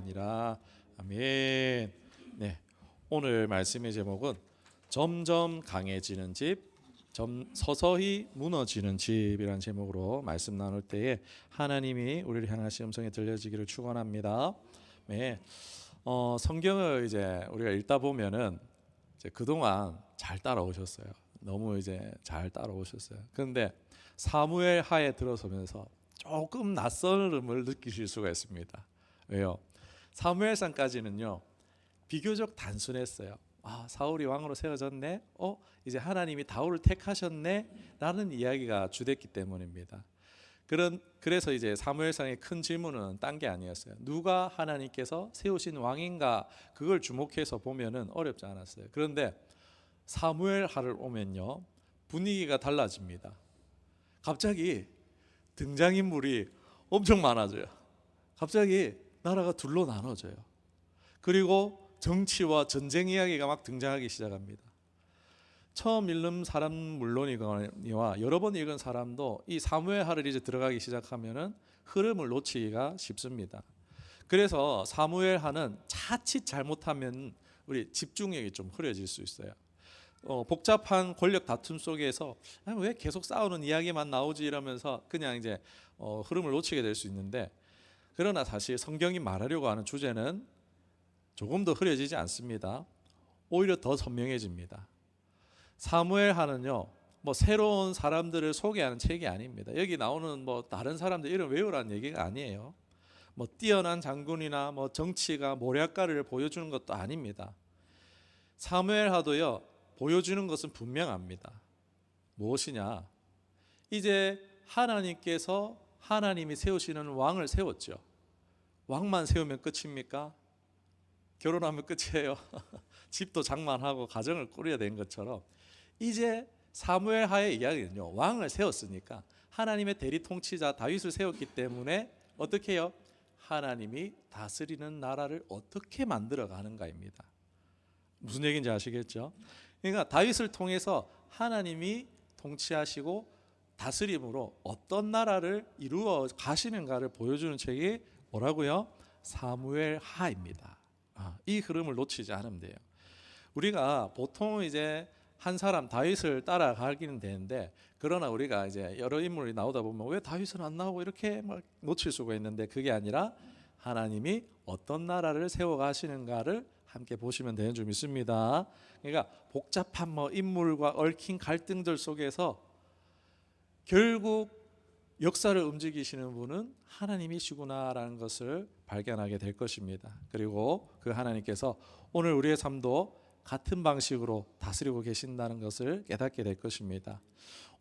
아니라. 아멘. 네, 오늘 말씀의 제목은 점점 강해지는 집, 서서히 무너지는 집이라는 제목으로 말씀 나눌 때에 하나님이 우리를 향하신 음성이 들려지기를 축원합니다. 네, 성경을 이제 우리가 읽다 보면은 이제 그동안 잘 따라오셨어요. 너무 이제 잘 따라오셨어요. 그런데 사무엘 하에 들어서면서 조금 낯설음을 느끼실 수가 있습니다. 왜요? 사무엘상까지는요 비교적 단순했어요. 아, 사울이 왕으로 세워졌네. 이제 하나님이 다윗을 택하셨네. 라는 이야기가 주됐기 때문입니다. 그래서 이제 사무엘상의 큰 질문은 딴 게 아니었어요. 누가 하나님께서 세우신 왕인가, 그걸 주목해서 보면은 어렵지 않았어요. 그런데 사무엘하를 오면요 분위기가 달라집니다. 갑자기 등장인물이 엄청 많아져요. 갑자기 나라가 둘로 나눠져요. 그리고 정치와 전쟁 이야기가 막 등장하기 시작합니다. 처음 읽는 사람 물론이거니와 여러 번 읽은 사람도 이 사무엘하를 이제 들어가기 시작하면은 흐름을 놓치기가 쉽습니다. 그래서 사무엘하는 자칫 잘못하면 우리 집중력이 좀 흐려질 수 있어요. 복잡한 권력 다툼 속에서 왜 계속 싸우는 이야기만 나오지 이러면서 그냥 이제 흐름을 놓치게 될 수 있는데, 그러나 사실 성경이 말하려고 하는 주제는 조금 더 흐려지지 않습니다. 오히려 더 선명해집니다. 사무엘하는요 뭐 새로운 사람들을 소개하는 책이 아닙니다. 여기 나오는 뭐 다른 사람들 이름 외우라는 얘기가 아니에요. 뭐 뛰어난 장군이나 뭐 정치가 모략가를 보여주는 것도 아닙니다. 사무엘하도요 보여주는 것은 분명합니다. 무엇이냐? 이제 하나님이 세우시는 왕을 세웠죠. 왕만 세우면 끝입니까? 결혼하면 끝이에요. 집도 장만하고 가정을 꾸려야 되는 것처럼 이제 사무엘하의 이야기는요 왕을 세웠으니까 하나님의 대리 통치자 다윗을 세웠기 때문에 어떻게 해요? 하나님이 다스리는 나라를 어떻게 만들어 가는가입니다. 무슨 얘기인지 아시겠죠? 그러니까 다윗을 통해서 하나님이 통치하시고 다스림으로 어떤 나라를 이루어 가시는가를 보여주는 책이 뭐라고요? 사무엘하입니다. 이 흐름을 놓치지 않으면 돼요. 우리가 보통 이제 한 사람 다윗을 따라가기는 되는데, 그러나 우리가 이제 여러 인물이 나오다 보면 왜 다윗은 안 나오고 이렇게 막 놓칠 수가 있는데, 그게 아니라 하나님이 어떤 나라를 세워 가시는가를 함께 보시면 되는 줄 믿습니다. 그러니까 복잡한 인물과 얽힌 갈등들 속에서 결국 역사를 움직이시는 분은 하나님이시구나라는 것을 발견하게 될 것입니다. 그리고 그 하나님께서 오늘 우리의 삶도 같은 방식으로 다스리고 계신다는 것을 깨닫게 될 것입니다.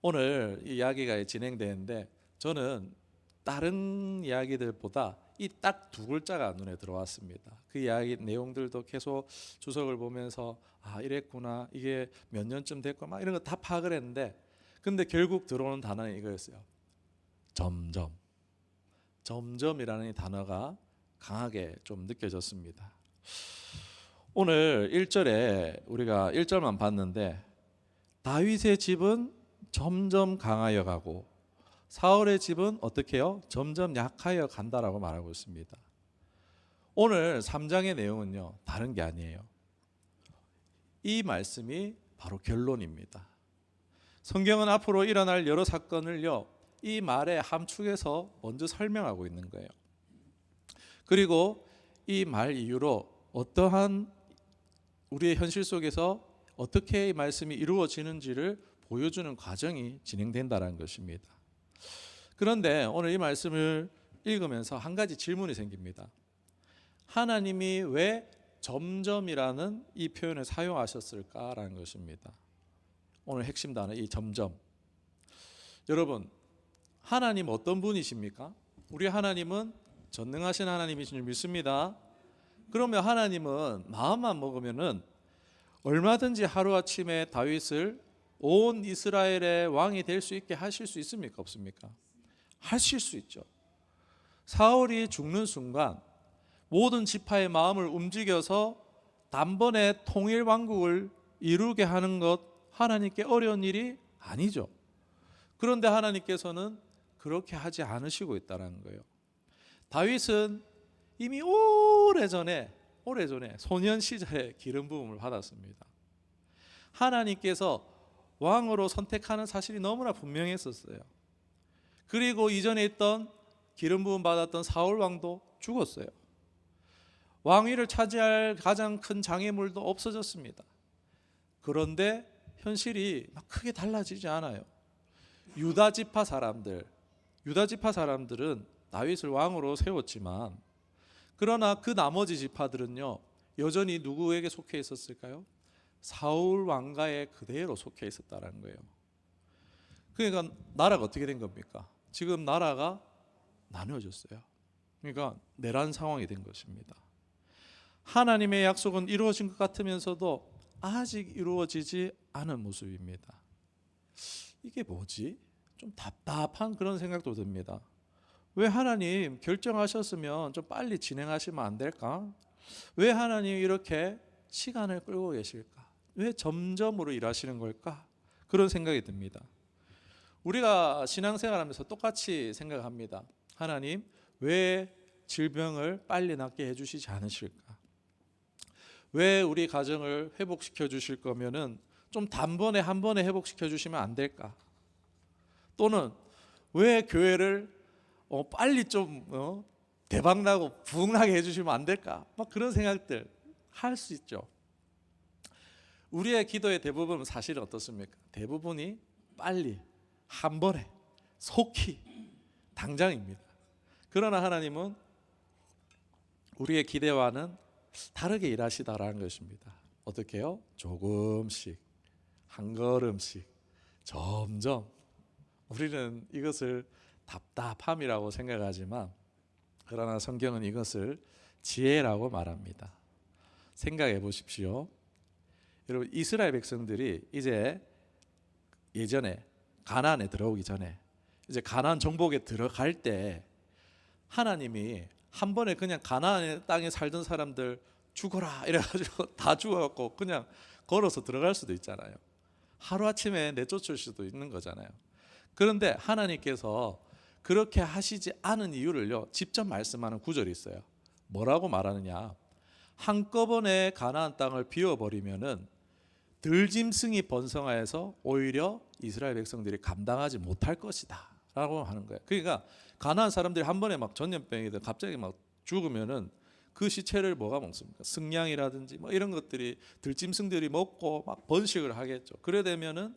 오늘 이 이야기가 진행되는데 저는 다른 이야기들보다 이 딱 두 글자가 눈에 들어왔습니다. 그 이야기 내용들도 계속 주석을 보면서 이랬구나, 이게 몇 년쯤 됐구나 막 이런 거 다 파악을 했는데, 근데 결국 들어오는 단어는 이거였어요. 점점이라는 이 단어가 강하게 좀 느껴졌습니다. 오늘 1절에 우리가 1절만 봤는데 다윗의 집은 점점 강하여 가고 사울의 집은 어떻게 해요? 점점 약하여 간다라고 말하고 있습니다. 오늘 3장의 내용은요 다른 게 아니에요. 이 말씀이 바로 결론입니다. 성경은 앞으로 일어날 여러 사건을요 이 말의 함축에서 먼저 설명하고 있는 거예요. 그리고 이 말 이후로 어떠한 우리의 현실 속에서 어떻게 이 말씀이 이루어지는지를 보여주는 과정이 진행된다는 것입니다. 그런데 오늘 이 말씀을 읽으면서 한 가지 질문이 생깁니다. 하나님이 왜 점점이라는 이 표현을 사용하셨을까라는 것입니다. 오늘 핵심 단어 이 점점. 여러분, 하나님 어떤 분이십니까? 우리 하나님은 전능하신 하나님이신 줄 믿습니다. 그러면 하나님은 마음만 먹으면은 얼마든지 하루아침에 다윗을 온 이스라엘의 왕이 될 수 있게 하실 수 있습니까? 없습니까? 하실 수 있죠. 사울이 죽는 순간 모든 지파의 마음을 움직여서 단번에 통일 왕국을 이루게 하는 것 하나님께 어려운 일이 아니죠. 그런데 하나님께서는 그렇게 하지 않으시고 있다는 거예요. 다윗은 이미 오래전에 소년 시절에 기름 부음을 받았습니다. 하나님께서 왕으로 선택하는 사실이 너무나 분명했었어요. 그리고 이전에 있던 기름 부음 받았던 사울 왕도 죽었어요. 왕위를 차지할 가장 큰 장애물도 없어졌습니다. 그런데 현실이 막 크게 달라지지 않아요. 유다 지파 사람들은 다윗을 왕으로 세웠지만, 그러나 그 나머지 지파들은요 여전히 누구에게 속해 있었을까요? 사울 왕가에 그대로 속해 있었다는 거예요. 그러니까 나라가 어떻게 된 겁니까? 지금 나라가 나누어졌어요. 그러니까 내란 상황이 된 것입니다. 하나님의 약속은 이루어진 것 같으면서도 아직 이루어지지 않은 모습입니다. 이게 뭐지? 좀 답답한 그런 생각도 듭니다. 왜 하나님 결정하셨으면 좀 빨리 진행하시면 안 될까? 왜 하나님 이렇게 시간을 끌고 계실까? 왜 점점으로 일하시는 걸까? 그런 생각이 듭니다. 우리가 신앙생활하면서 똑같이 생각합니다. 하나님 왜 질병을 빨리 낫게 해주시지 않으실까? 왜 우리 가정을 회복시켜 주실 거면은 좀 단번에 한 번에 회복시켜 주시면 안 될까? 또는 왜 교회를 빨리 좀 대박나고 부흥나게 해주시면 안 될까? 막 그런 생각들 할 수 있죠. 우리의 기도의 대부분은 사실은 어떻습니까? 대부분이 빨리 한 번에 속히 당장입니다. 그러나 하나님은 우리의 기대와는 다르게 일하시다라는 것입니다. 어떻게요? 조금씩 한 걸음씩 점점. 우리는 이것을 답답함이라고 생각하지만, 그러나 성경은 이것을 지혜라고 말합니다. 생각해 보십시오. 여러분, 이스라엘 백성들이 이제 예전에 가나안에 들어오기 전에 이제 가나안 정복에 들어갈 때 하나님이 한 번에 그냥 가나안 땅에 살던 사람들 죽어라 이래가지고 다 죽어갖고 그냥 걸어서 들어갈 수도 있잖아요. 하루아침에 내쫓을 수도 있는 거잖아요. 그런데 하나님께서 그렇게 하시지 않은 이유를요 직접 말씀하는 구절이 있어요. 뭐라고 말하느냐? 한꺼번에 가나안 땅을 비워버리면은 들짐승이 번성하여서 오히려 이스라엘 백성들이 감당하지 못할 것이다 라고 하는 거예요. 그러니까 가나안 사람들이 한 번에 막 전염병이든 갑자기 막 죽으면은 그 시체를 뭐가 먹습니까? 승냥이라든지 뭐 이런 것들이 들짐승들이 먹고 막 번식을 하겠죠. 그래 되면은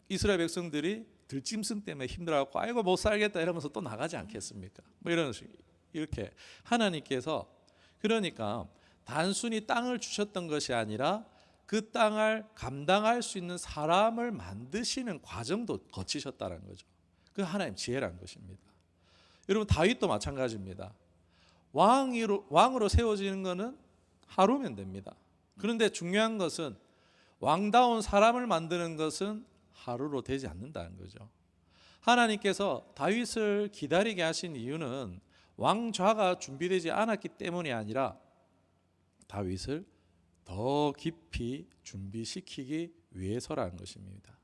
이스라엘 백성들이 들짐승 때문에 힘들어갖고 아이고 못 살겠다 이러면서 또 나가지 않겠습니까? 뭐 이런 식 이렇게 하나님께서 그러니까 단순히 땅을 주셨던 것이 아니라 그 땅을 감당할 수 있는 사람을 만드시는 과정도 거치셨다는 거죠. 그 하나님 지혜라는 것입니다. 여러분 다윗도 마찬가지입니다. 왕으로 세워지는 것은 하루면 됩니다. 그런데 중요한 것은 왕다운 사람을 만드는 것은 하루로 되지 않는다는 거죠. 하나님께서 다윗을 기다리게 하신 이유는 왕좌가 준비되지 않았기 때문이 아니라 다윗을 더 깊이 준비시키기 위해서라는 것입니다.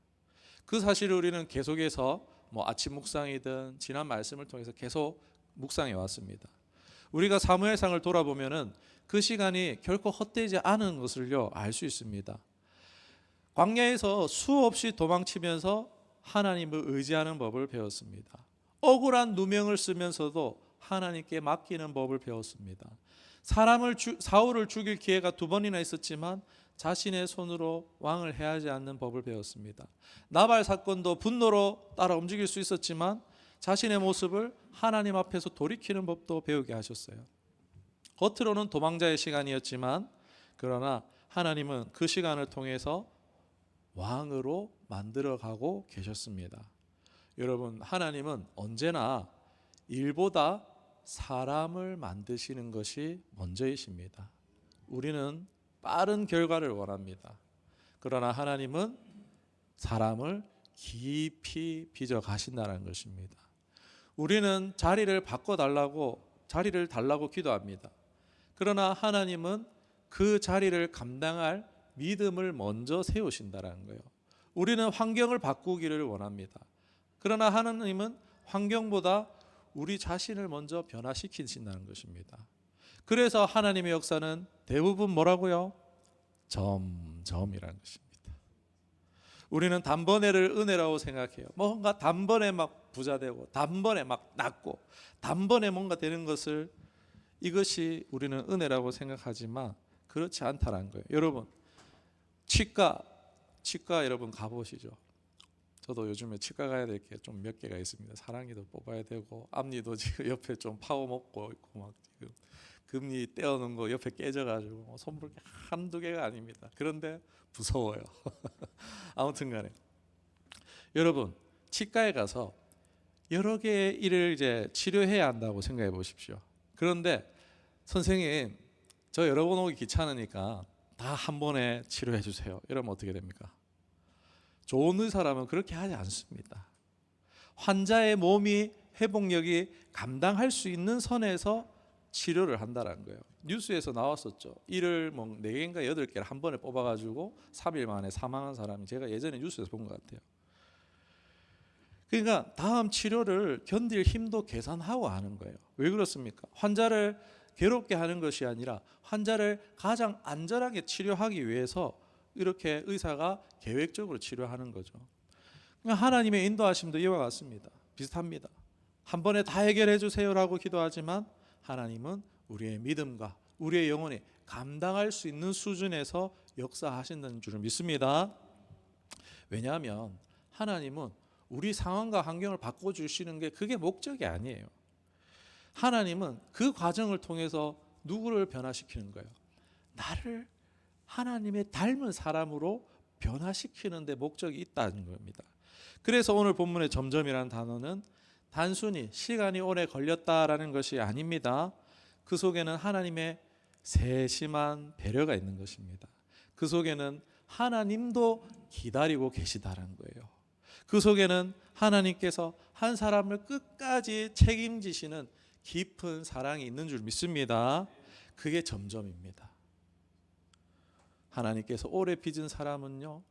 그 사실을 우리는 계속해서 아침 묵상이든 지난 말씀을 통해서 계속 묵상해 왔습니다. 우리가 사무엘상을 돌아보면은 그 시간이 결코 헛되지 않은 것을요 알 수 있습니다. 광야에서 수없이 도망치면서 하나님을 의지하는 법을 배웠습니다. 억울한 누명을 쓰면서도 하나님께 맡기는 법을 배웠습니다. 사울을 죽일 기회가 2번이나 있었지만 자신의 손으로 왕을 해하지 않는 법을 배웠습니다. 나발 사건도 분노로 따라 움직일 수 있었지만 자신의 모습을 하나님 앞에서 돌이키는 법도 배우게 하셨어요. 겉으로는 도망자의 시간이었지만 그러나 하나님은 그 시간을 통해서 왕으로 만들어가고 계셨습니다. 여러분 하나님은 언제나 일보다 사람을 만드시는 것이 먼저이십니다. 우리는 빠른 결과를 원합니다. 그러나 하나님은 사람을 깊이 빚어 가신다는 것입니다. 우리는 자리를 달라고 기도합니다. 그러나 하나님은 그 자리를 감당할 믿음을 먼저 세우신다는 거예요. 우리는 환경을 바꾸기를 원합니다. 그러나 하나님은 환경보다 우리 자신을 먼저 변화시키신다는 것입니다. 그래서 하나님의 역사는 대부분 뭐라고요? 점점이라는 것입니다. 우리는 단번에를 은혜라고 생각해요. 뭔가 단번에 막 부자 되고 단번에 막 낫고 단번에 뭔가 되는 것을, 이것이 우리는 은혜라고 생각하지만 그렇지 않다는 거예요. 여러분, 치과 여러분 가보시죠. 저도 요즘에 치과 가야 될 게 좀 몇 개가 있습니다. 사랑니도 뽑아야 되고 앞니도 지금 옆에 좀 파워 먹고 있고, 막 지금 금니 떼어놓은 거 옆에 깨져가지고 손볼 게 한두 개가 아닙니다. 그런데 무서워요. 아무튼간에 여러분, 치과에 가서 여러 개의 일을 이제 치료해야 한다고 생각해 보십시오. 그런데 선생님, 저 여러 번 오기 귀찮으니까 다 한 번에 치료해 주세요. 이러면 어떻게 됩니까? 좋은 의사라면 그렇게 하지 않습니다. 환자의 몸이 회복력이 감당할 수 있는 선에서 치료를 한다는 거예요. 뉴스에서 나왔었죠. 이를 뭐 4개인가 8개를 한 번에 뽑아가지고 3일 만에 사망한 사람이, 제가 예전에 뉴스에서 본 것 같아요. 그러니까 다음 치료를 견딜 힘도 계산하고 하는 거예요. 왜 그렇습니까? 환자를 괴롭게 하는 것이 아니라 환자를 가장 안전하게 치료하기 위해서 이렇게 의사가 계획적으로 치료하는 거죠. 그러니까 하나님의 인도하심도 이와 같습니다. 비슷합니다. 한 번에 다 해결해 주세요라고 기도하지만 하나님은 우리의 믿음과 우리의 영혼이 감당할 수 있는 수준에서 역사하신다는 줄을 믿습니다. 왜냐하면 하나님은 우리 상황과 환경을 바꿔주시는 게 그게 목적이 아니에요. 하나님은 그 과정을 통해서 누구를 변화시키는 거예요? 나를 하나님의 닮은 사람으로 변화시키는 데 목적이 있다는 겁니다. 그래서 오늘 본문의 점점이라는 단어는 단순히 시간이 오래 걸렸다라는 것이 아닙니다. 그 속에는 하나님의 세심한 배려가 있는 것입니다. 그 속에는 하나님도 기다리고 계시다는 거예요. 그 속에는 하나님께서 한 사람을 끝까지 책임지시는 깊은 사랑이 있는 줄 믿습니다. 그게 점점입니다. 하나님께서 오래 빚은 사람은요,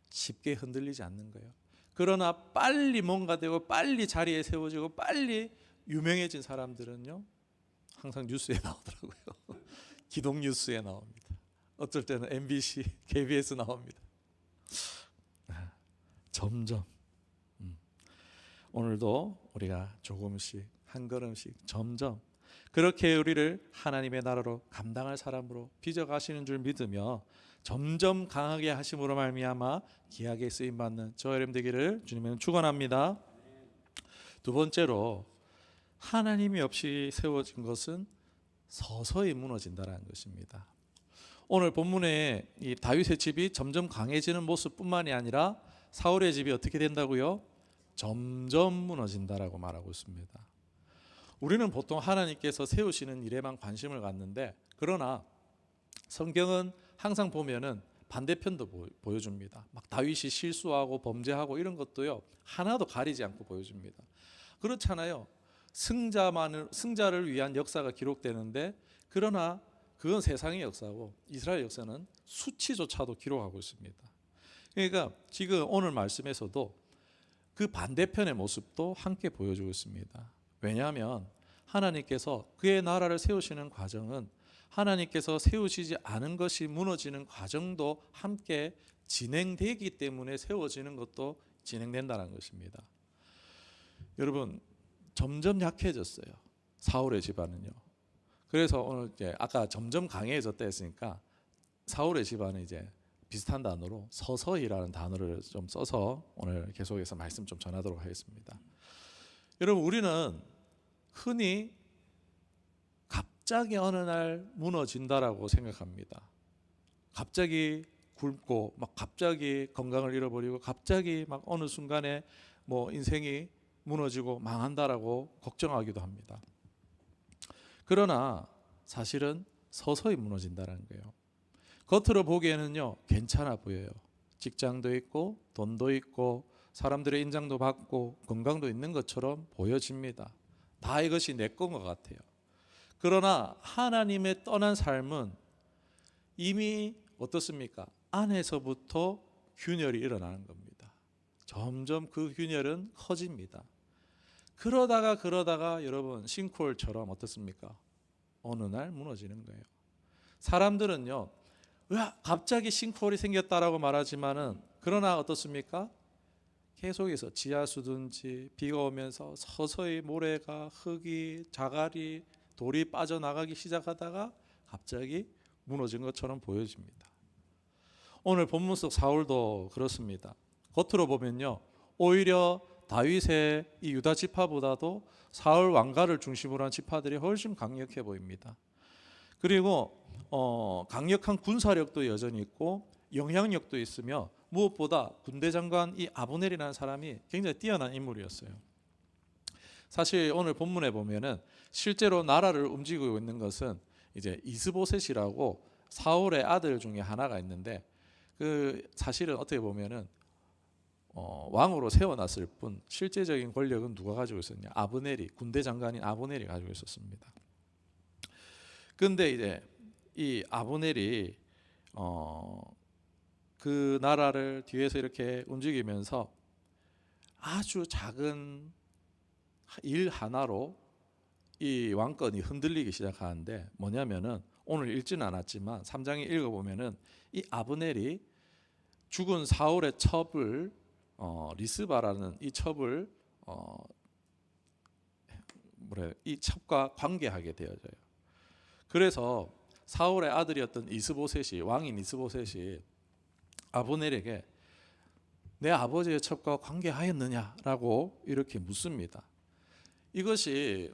쉽게 흔들리지 않는 거예요. 그러나 빨리 뭔가 되고 빨리 자리에 세워지고 빨리 유명해진 사람들은요, 항상 뉴스에 나오더라고요. 기독 뉴스에 나옵니다. 어쩔 때는 MBC, KBS 나옵니다. 점점 오늘도 우리가 조금씩 한 걸음씩 점점 그렇게 우리를 하나님의 나라로 감당할 사람으로 빚어가시는 줄 믿으며 점점 강하게 하심으로 말미암아 귀하게 쓰임받는 저 여러분 되기를 주님은 축원합니다. 두 번째로, 하나님이 없이 세워진 것은 서서히 무너진다는 것입니다. 오늘 본문에 이 다윗의 집이 점점 강해지는 모습뿐만이 아니라 사울의 집이 어떻게 된다고요? 점점 무너진다라고 말하고 있습니다. 우리는 보통 하나님께서 세우시는 일에만 관심을 갖는데, 그러나 성경은 항상 보면은 반대편도 보여줍니다. 막 다윗이 실수하고 범죄하고 이런 것도요, 하나도 가리지 않고 보여줍니다. 그렇잖아요. 승자를 위한 역사가 기록되는데, 그러나 그건 세상의 역사고 이스라엘 역사는 수치조차도 기록하고 있습니다. 그러니까 지금 오늘 말씀에서도 그 반대편의 모습도 함께 보여주고 있습니다. 왜냐하면 하나님께서 그의 나라를 세우시는 과정은 하나님께서 세우시지 않은 것이 무너지는 과정도 함께 진행되기 때문에 세워지는 것도 진행된다는 것입니다. 여러분, 점점 약해졌어요. 사울의 집안은요. 그래서 오늘 이제 아까 점점 강해졌다 했으니까 사울의 집안은 이제 비슷한 단어로 서서히라는 단어를 좀 써서 오늘 계속해서 말씀 좀 전하도록 하겠습니다. 여러분, 우리는 흔히 갑자기 어느 날 무너진다라고 생각합니다. 갑자기 굶고 막 갑자기 건강을 잃어버리고 갑자기 막 어느 순간에 뭐 인생이 무너지고 망한다라고 걱정하기도 합니다. 그러나 사실은 서서히 무너진다는 거예요. 겉으로 보기에는요, 괜찮아 보여요. 직장도 있고 돈도 있고 사람들의 인정도 받고 건강도 있는 것처럼 보여집니다. 다 이것이 내 건 것 같아요. 그러나 하나님의 떠난 삶은 이미 어떻습니까? 안에서부터 균열이 일어나는 겁니다. 점점 그 균열은 커집니다. 그러다가 여러분 싱크홀처럼 어떻습니까? 어느 날 무너지는 거예요. 사람들은요, 갑자기 싱크홀이 생겼다라고 말하지만은 그러나 어떻습니까? 계속해서 지하수든지 비가 오면서 서서히 모래가, 흙이, 자갈이, 돌이 빠져나가기 시작하다가 갑자기 무너진 것처럼 보여집니다. 오늘 본문 속 사울도 그렇습니다. 겉으로 보면요, 오히려 다윗의 이 유다 지파보다도 사울 왕가를 중심으로 한 지파들이 훨씬 강력해 보입니다. 그리고 강력한 군사력도 여전히 있고 영향력도 있으며 무엇보다 군대 장관 이 아브넬이라는 사람이 굉장히 뛰어난 인물이었어요. 사실 오늘 본문에 보면은 실제로 나라를 움직이고 있는 것은 이제 이스보셋이라고 사울의 아들 중에 하나가 있는데, 그 사실은 어떻게 보면은 왕으로 세워놨을 뿐 실제적인 권력은 누가 가지고 있었냐? 아브넬이, 군대 장관인 아브넬이 가지고 있었습니다. 근데 이제 이 아브넬이 그 나라를 뒤에서 이렇게 움직이면서 아주 작은 일 하나로 이 왕권이 흔들리기 시작하는데, 뭐냐면은 오늘 읽지는 않았지만 3장에 읽어보면은 이 아브넬이 죽은 사울의 첩을 리스바라는 이 첩을 이 첩과 관계하게 되어져요. 그래서 사울의 아들이었던 이스보셋이, 왕인 이스보셋이 아브넬에게 내 아버지의 첩과 관계하였느냐라고 이렇게 묻습니다. 이것이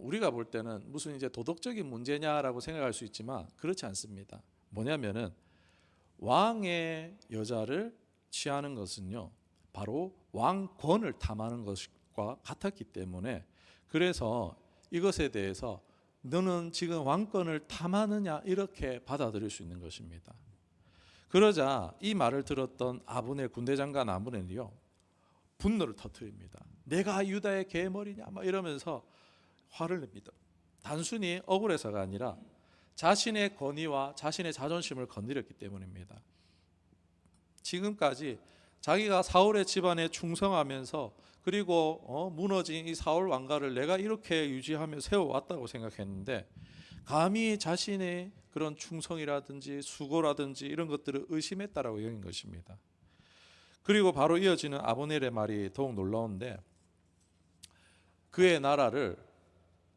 우리가 볼 때는 무슨 이제 도덕적인 문제냐라고 생각할 수 있지만 그렇지 않습니다. 뭐냐면은 왕의 여자를 취하는 것은요, 바로 왕권을 탐하는 것과 같았기 때문에, 그래서 이것에 대해서 너는 지금 왕권을 탐하느냐 이렇게 받아들일 수 있는 것입니다. 그러자 이 말을 들었던 아브넬, 군대 장관 아브넬이요, 분노를 터뜨립니다. 내가 유다의 계머리냐 막 이러면서 화를 냅니다. 단순히 억울해서가 아니라 자신의 권위와 자신의 자존심을 건드렸기 때문입니다. 지금까지 자기가 사울의 집안에 충성하면서 그리고 무너진 이 사울 왕가를 내가 이렇게 유지하며 세워왔다고 생각했는데, 감히 자신의 그런 충성이라든지 수고라든지 이런 것들을 의심했다라고 여긴 것입니다. 그리고 바로 이어지는 아브넬의 말이 더욱 놀라운데, 그의 나라를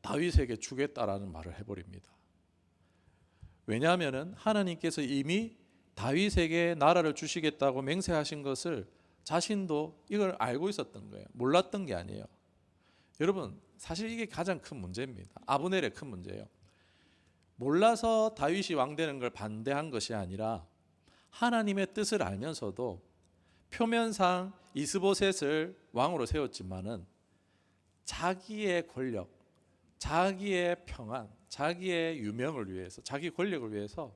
다윗에게 주겠다라는 말을 해버립니다. 왜냐하면 하나님께서 이미 다윗에게 나라를 주시겠다고 맹세하신 것을 자신도 이걸 알고 있었던 거예요. 몰랐던 게 아니에요. 여러분, 사실 이게 가장 큰 문제입니다. 아브넬의 큰 문제예요. 몰라서 다윗이 왕되는 걸 반대한 것이 아니라 하나님의 뜻을 알면서도 표면상 이스보셋을 왕으로 세웠지만은 자기의 권력, 자기의 평안, 자기의 유명을 위해서, 자기 권력을 위해서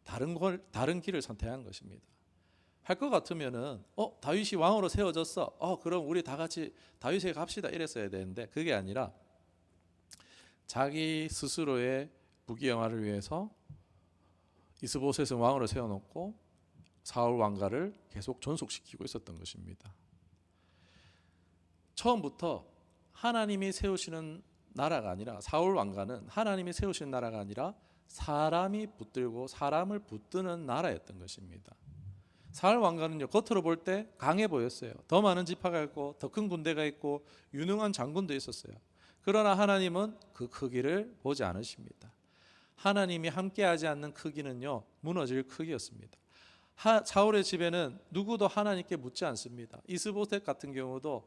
다른 길을 선택한 것입니다. 할 것 같으면은 다윗이 왕으로 세워졌어. 그럼 우리 다 같이 다윗에게 갑시다 이랬어야 되는데, 그게 아니라 자기 스스로의 부귀영화를 위해서 이스보셋을 왕으로 세워놓고 사울 왕가를 계속 존속시키고 있었던 것입니다. 처음부터 하나님이 세우시는 나라가 아니라, 사울 왕가는 하나님이 세우시는 나라가 아니라 사람이 붙들고 사람을 붙드는 나라였던 것입니다. 사울 왕가는요, 겉으로 볼 때 강해 보였어요. 더 많은 지파가 있고 더 큰 군대가 있고 유능한 장군도 있었어요. 그러나 하나님은 그 크기를 보지 않으십니다. 하나님이 함께하지 않는 크기는요, 무너질 크기였습니다. 사울의 집에는 누구도 하나님께 묻지 않습니다. 이스보셋 같은 경우도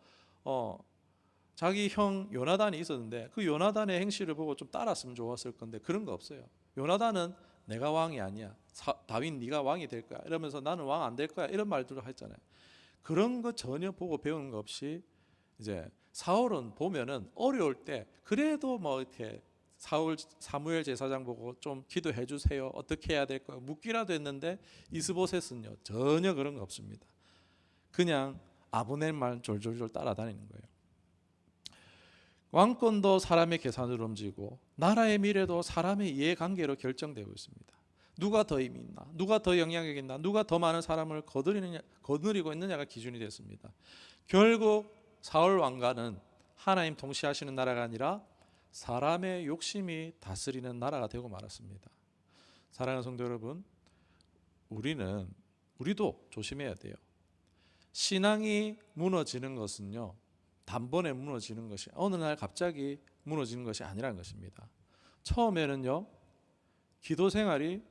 자기 형 요나단이 있었는데 그 요나단의 행실을 보고 좀 따랐으면 좋았을 건데 그런 거 없어요. 요나단은 내가 왕이 아니야, 다윗 네가 왕이 될 거야 이러면서 나는 왕 안 될 거야 이런 말들을 했잖아요. 그런 거 전혀 보고 배우는 거 없이 이제 사울은 보면은 어려울 때 그래도 뭐 이렇게 사무엘 제사장 보고 좀 기도해 주세요, 어떻게 해야 될까요 묻기라도 했는데, 이스보셋은요 전혀 그런 거 없습니다. 그냥 아브넬만 졸졸졸 따라다니는 거예요. 왕권도 사람의 계산으로 움직이고 나라의 미래도 사람의 이해관계로 결정되고 있습니다. 누가 더 힘이 있나, 누가 더 영향력 있나, 누가 더 많은 사람을 거느리고 있느냐가 기준이 됐습니다. 결국 사울 왕가는 하나님 통치하시는 나라가 아니라 사람의 욕심이 다스리는 나라가 되고 말았습니다. 사랑하는 성도 여러분, 우리도 조심해야 돼요. 신앙이 무너지는 것은요, 단번에 무너지는 것이, 어느 날 갑자기 무너지는 것이 아니라는 것입니다. 처음에는요, 기도 생활이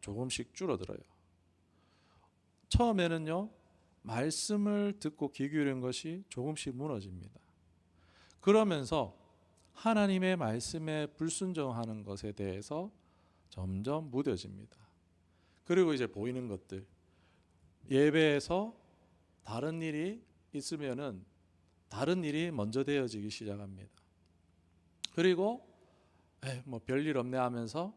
조금씩 줄어들어요. 처음에는요, 말씀을 듣고 귀 기울이는 것이 조금씩 무너집니다. 그러면서 하나님의 말씀에 불순종하는 것에 대해서 점점 무뎌집니다. 그리고 이제 보이는 것들, 예배에서 다른 일이 있으면은 다른 일이 먼저 되어지기 시작합니다. 그리고 뭐 별일 없네 하면서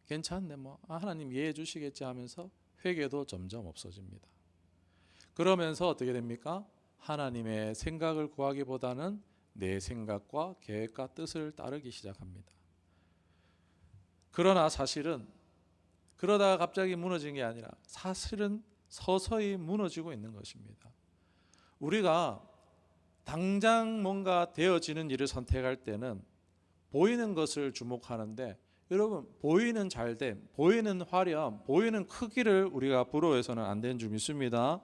괜찮네, 뭐 하나님 이해해 주시겠지 하면서 회개도 점점 없어집니다. 그러면서 어떻게 됩니까? 하나님의 생각을 구하기보다는 내 생각과 계획과 뜻을 따르기 시작합니다. 그러나 사실은 그러다가 갑자기 무너진 게 아니라 사실은 서서히 무너지고 있는 것입니다. 우리가 당장 뭔가 되어지는 일을 선택할 때는 보이는 것을 주목하는데, 여러분, 보이는 잘됨, 보이는 화려함, 보이는 크기를 우리가 부러워해서는 안 되는 줄 믿습니다.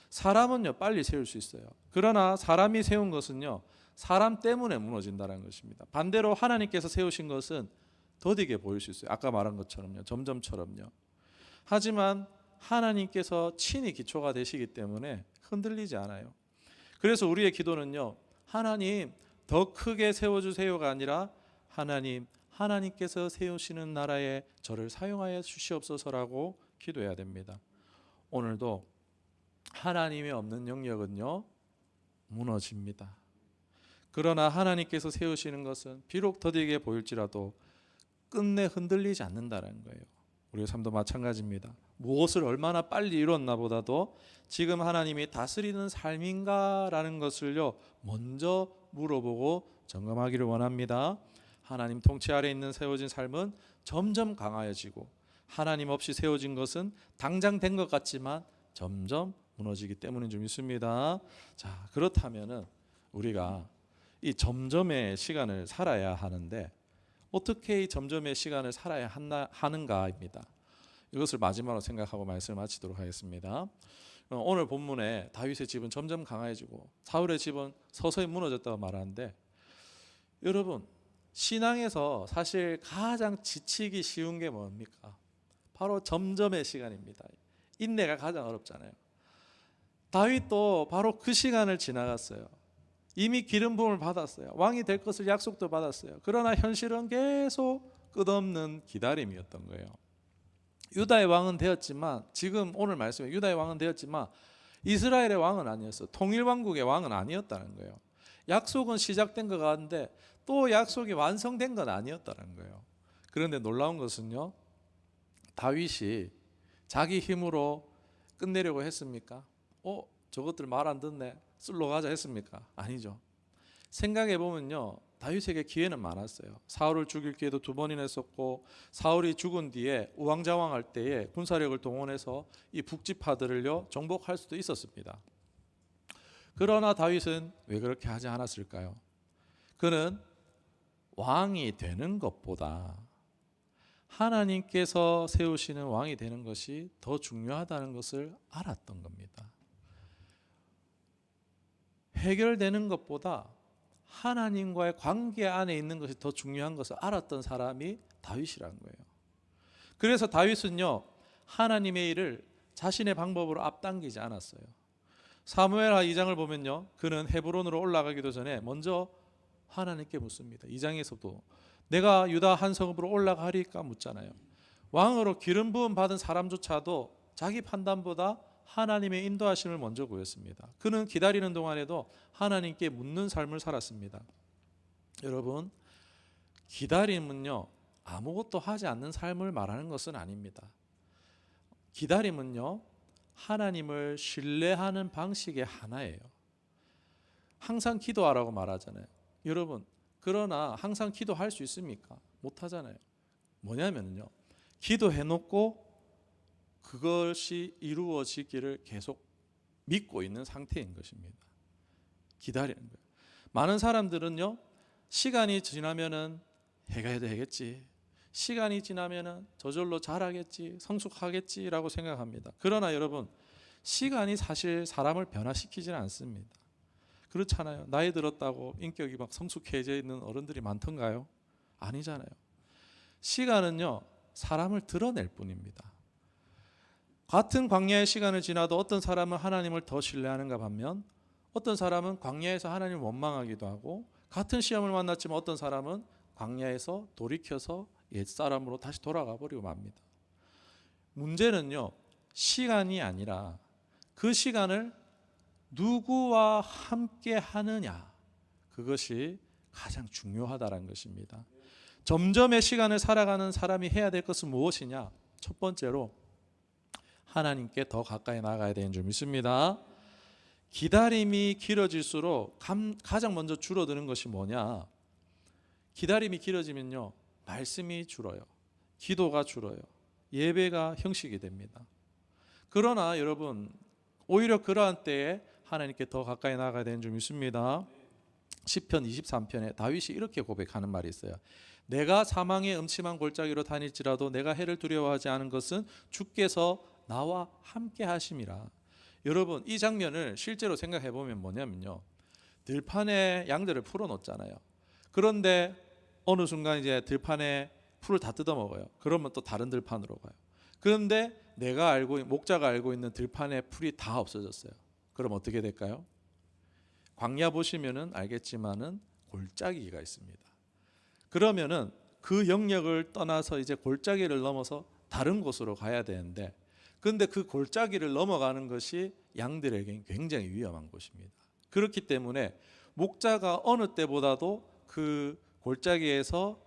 사람은요, 빨리 세울 수 있어요. 그러나 사람이 세운 것은요, 사람 때문에 무너진다는 것입니다. 반대로 하나님께서 세우신 것은 더디게 보일 수 있어요. 아까 말한 것처럼요, 점점처럼요. 하지만 하나님께서 친히 기초가 되시기 때문에 흔들리지 않아요. 그래서 우리의 기도는요, 하나님 더 크게 세워주세요가 아니라 하나님께서 세우시는 나라에 저를 사용하여 주시옵소서라고 기도해야 됩니다. 오늘도 하나님이 없는 영역은요, 무너집니다. 그러나 하나님께서 세우시는 것은 비록 더디게 보일지라도 끝내 흔들리지 않는다는 거예요. 우리의 삶도 마찬가지입니다. 무엇을 얼마나 빨리 이뤘나 보다도 지금 하나님이 다스리는 삶인가라는 것을요, 먼저 물어보고 점검하기를 원합니다. 하나님 통치 아래 있는 세워진 삶은 점점 강화해지고, 하나님 없이 세워진 것은 당장 된 것 같지만 점점 무너지기 때문인 줄 믿습니다. 자, 그렇다면은 우리가 이 점점의 시간을 살아야 하는데, 어떻게 이 점점의 시간을 살아야 하는가입니다. 이것을 마지막으로 생각하고 말씀을 마치도록 하겠습니다. 오늘 본문에 다윗의 집은 점점 강해지고 사울의 집은 서서히 무너졌다고 말하는데, 여러분, 신앙에서 사실 가장 지치기 쉬운 게 뭡니까? 바로 점점의 시간입니다. 인내가 가장 어렵잖아요. 다윗도 바로 그 시간을 지나갔어요. 이미 기름 부음을 받았어요. 왕이 될 것을 약속도 받았어요. 그러나 현실은 계속 끝없는 기다림이었던 거예요. 유다의 왕은 되었지만, 지금 오늘 말씀에 유다의 왕은 되었지만 이스라엘의 왕은 아니었어요. 통일왕국의 왕은 아니었다는 거예요. 약속은 시작된 것 같은데 또 약속이 완성된 건 아니었다는 거예요. 그런데 놀라운 것은요, 다윗이 자기 힘으로 끝내려고 했습니까? 저것들 말 안 듣네, 쓸러 가자 했습니까? 아니죠. 생각해 보면요, 다윗에게 기회는 많았어요. 사울을 죽일 기회도 2번이나 했었고, 사울이 죽은 뒤에 우왕좌왕할 때에 군사력을 동원해서 이 북지파들을요 정복할 수도 있었습니다. 그러나 다윗은 왜 그렇게 하지 않았을까요? 그는 왕이 되는 것보다 하나님께서 세우시는 왕이 되는 것이 더 중요하다는 것을 알았던 겁니다. 해결되는 것보다 하나님과의 관계 안에 있는 것이 더 중요한 것을 알았던 사람이 다윗이라는 거예요. 그래서 다윗은요, 하나님의 일을 자신의 방법으로 앞당기지 않았어요. 사무엘하 2장을 보면요, 그는 헤브론으로 올라가기도 전에 먼저 하나님께 묻습니다. 2장에서도 내가 유다 한 성읍으로 올라가리까 묻잖아요. 왕으로 기름 부음 받은 사람조차도 자기 판단보다 하나님의 인도하심을 먼저 구했습니다. 그는 기다리는 동안에도 하나님께 묻는 삶을 살았습니다. 여러분, 기다림은요, 아무것도 하지 않는 삶을 말하는 것은 아닙니다. 기다림은요, 하나님을 신뢰하는 방식의 하나예요. 항상 기도하라고 말하잖아요. 여러분, 그러나 항상 기도할 수 있습니까? 못하잖아요. 뭐냐면요, 기도해놓고 그것이 이루어지기를 계속 믿고 있는 상태인 것입니다. 기다리는 거예요. 많은 사람들은요, 시간이 지나면은 해가 해도 되겠지. 시간이 지나면은 저절로 자라겠지, 성숙하겠지라고 생각합니다. 그러나 여러분, 시간이 사실 사람을 변화시키지는 않습니다. 그렇잖아요. 나이 들었다고 인격이 막 성숙해져 있는 어른들이 많던가요? 아니잖아요. 시간은요, 사람을 드러낼 뿐입니다. 같은 광야의 시간을 지나도 어떤 사람은 하나님을 더 신뢰하는가 반면 어떤 사람은 광야에서 하나님을 원망하기도 하고, 같은 시험을 만났지만 어떤 사람은 광야에서 돌이켜서 옛사람으로 다시 돌아가 버리고 맙니다. 문제는요, 시간이 아니라 그 시간을 누구와 함께 하느냐, 그것이 가장 중요하다는 것입니다. 점점의 시간을 살아가는 사람이 해야 될 것은 무엇이냐? 첫 번째로 하나님께 더 가까이 나가야 되는 줄 믿습니다. 기다림이 길어질수록 가장 먼저 줄어드는 것이 뭐냐? 기다림이 길어지면요, 말씀이 줄어요. 기도가 줄어요. 예배가 형식이 됩니다. 그러나 여러분, 오히려 그러한 때에 하나님께 더 가까이 나가야 되는 줄 믿습니다. 시편 23편에 다윗이 이렇게 고백하는 말이 있어요. 내가 사망의 음침한 골짜기로 다닐지라도 내가 해를 두려워하지 않은 것은 주께서 나와 함께 하심이라. 여러분, 이 장면을 실제로 생각해 보면 뭐냐면요, 들판에 양들을 풀어 놓잖아요. 그런데 어느 순간 이제 들판에 풀을 다 뜯어 먹어요. 그러면 또 다른 들판으로 가요. 그런데 목자가 알고 있는 들판에 풀이 다 없어졌어요. 그럼 어떻게 될까요? 광야 보시면은 알겠지만은 골짜기가 있습니다. 그러면은 그 영역을 떠나서 이제 골짜기를 넘어서 다른 곳으로 가야 되는데, 그런데 그 골짜기를 넘어가는 것이 양들에게 굉장히 위험한 곳입니다. 그렇기 때문에 목자가 어느 때보다도 그 골짜기에서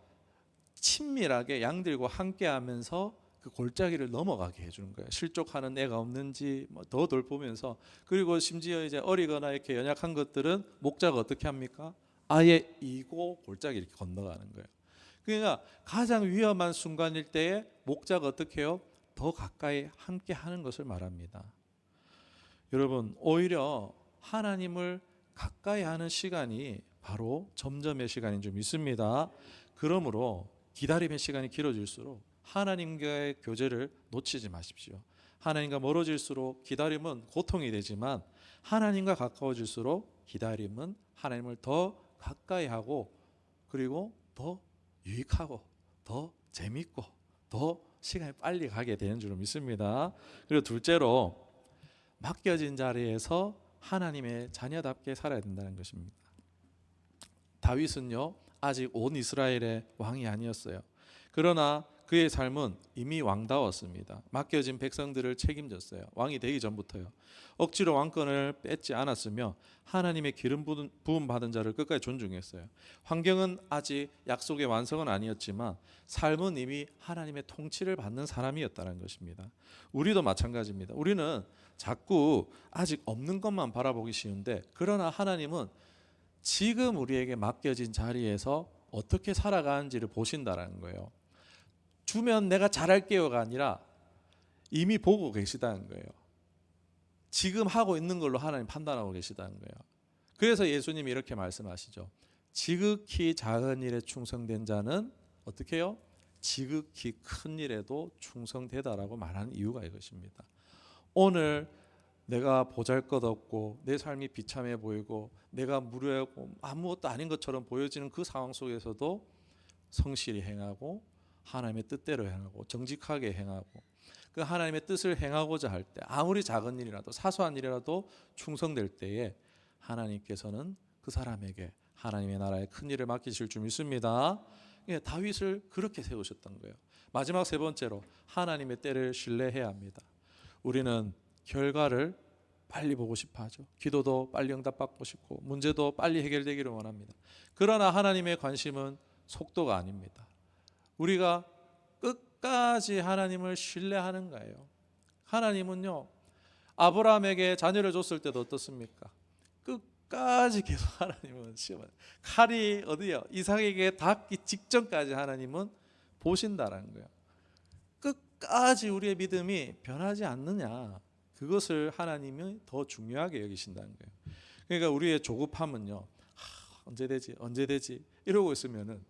친밀하게 양들과 함께하면서 그 골짜기를 넘어가게 해주는 거예요. 실족하는 애가 없는지 더 돌보면서, 그리고 심지어 이제 어리거나 이렇게 연약한 것들은 목자가 어떻게 합니까? 아예 이고 골짜기 이렇게 건너가는 거예요. 그러니까 가장 위험한 순간일 때에 목자가 어떻게 해요? 더 가까이 함께 하는 것을 말합니다. 여러분, 오히려 하나님을 가까이 하는 시간이 바로 점점의 시간인 줄 믿습니다. 그러므로 기다림의 시간이 길어질수록 하나님과의 교제를 놓치지 마십시오. 하나님과 멀어질수록 기다림은 고통이 되지만, 하나님과 가까워질수록 기다림은 하나님을 더 가까이 하고, 그리고 더 유익하고 더 재밌고 더 시간이 빨리 가게 되는 줄 믿습니다. 그리고 둘째로, 맡겨진 자리에서 하나님의 자녀답게 살아야 된다는 것입니다. 다윗은요, 아직 온 이스라엘의 왕이 아니었어요. 그러나 그의 삶은 이미 왕다웠습니다. 맡겨진 백성들을 책임졌어요. 왕이 되기 전부터요. 억지로 왕권을 뺏지 않았으며 하나님의 기름 부음 받은 자를 끝까지 존중했어요. 환경은 아직 약속의 완성은 아니었지만 삶은 이미 하나님의 통치를 받는 사람이었다는 것입니다. 우리도 마찬가지입니다. 우리는 자꾸 아직 없는 것만 바라보기 쉬운데, 그러나 하나님은 지금 우리에게 맡겨진 자리에서 어떻게 살아가는지를 보신다는 거예요. 주면 내가 잘할게요가 아니라 이미 보고 계시다는 거예요. 지금 하고 있는 걸로 하나님 판단하고 계시다는 거예요. 그래서 예수님이 이렇게 말씀하시죠. 지극히 작은 일에 충성된 자는 어떻게 해요? 지극히 큰 일에도 충성되다라고 말하는 이유가 이것입니다. 오늘 내가 보잘것없고 내 삶이 비참해 보이고 내가 무료하고 아무것도 아닌 것처럼 보여지는 그 상황 속에서도 성실히 행하고 하나님의 뜻대로 행하고 정직하게 행하고, 그 하나님의 뜻을 행하고자 할 때 아무리 작은 일이라도 사소한 일이라도 충성될 때에 하나님께서는 그 사람에게 하나님의 나라의 큰 일을 맡기실 줄 믿습니다. 다윗을 그렇게 세우셨던 거예요. 마지막 세 번째로, 하나님의 때를 신뢰해야 합니다. 우리는 결과를 빨리 보고 싶어 하죠. 기도도 빨리 응답받고 싶고 문제도 빨리 해결되기를 원합니다. 그러나 하나님의 관심은 속도가 아닙니다. 우리가 끝까지 하나님을 신뢰하는 거예요. 하나님은요, 아브라함에게 자녀를 줬을 때도 어떻습니까? 끝까지 계속 하나님은 시험을, 칼이 어디요? 이삭에게 닿기 직전까지 하나님은 보신다라는 거예요. 끝까지 우리의 믿음이 변하지 않느냐, 그것을 하나님이 더 중요하게 여기신다는 거예요. 그러니까 우리의 조급함은요, 언제 되지 이러고 있으면은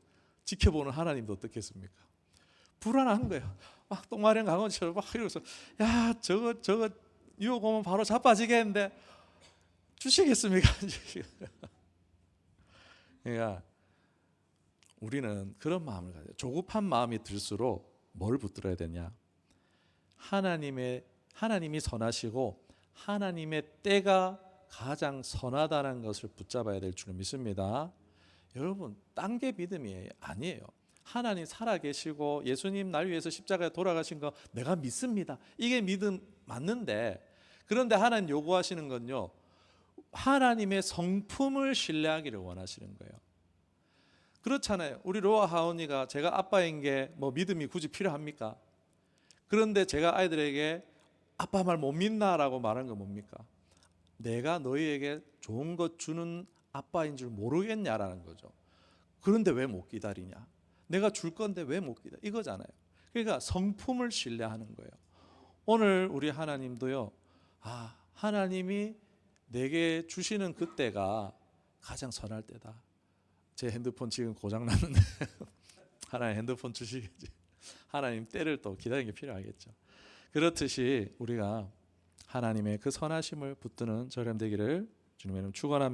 지켜보는 하나님도 어떻겠습니까? 불안한 거예요. 막 똥마련 강원처럼 막 이러면서 야 저거 유혹 오면 바로 자빠지겠는데 주시겠습니까? 그러니까 우리는 그런 마음을 가져요. 조급한 마음이 들수록 뭘 붙들어야 되냐? 하나님이 선하시고 하나님의 때가 가장 선하다는 것을 붙잡아야 될 줄 믿습니다. 여러분, 딴 게 믿음이 아니에요. 하나님 살아계시고 예수님 날 위해서 십자가에 돌아가신 거 내가 믿습니다. 이게 믿음 맞는데, 그런데 하나님 요구하시는 건요, 하나님의 성품을 신뢰하기를 원하시는 거예요. 그렇잖아요. 우리 로아 하온이가 제가 아빠인 게 뭐 믿음이 굳이 필요합니까? 그런데 제가 아이들에게 아빠 말 못 믿나라고 말한 건 뭡니까? 내가 너희에게 좋은 것 주는 아빠인 줄 모르겠냐라는 거죠. 그런데 왜 못 기다리냐? 내가 줄 건데 왜 못 기다려? 이거잖아요. 그러니까 성품을 신뢰하는 거예요. 오늘 우리 하나님도요, 하나님이 내게 주시는 그때가 가장 선할 때다. 제 핸드폰 지금 고장 났는데 하나님 핸드폰 주시겠지. 하나님 때를 또 기다리는 게 필요하겠죠. 그렇듯이 우리가 하나님의 그 선하심을 붙드는 저렴 되기를 주님의 이름 축원합니다.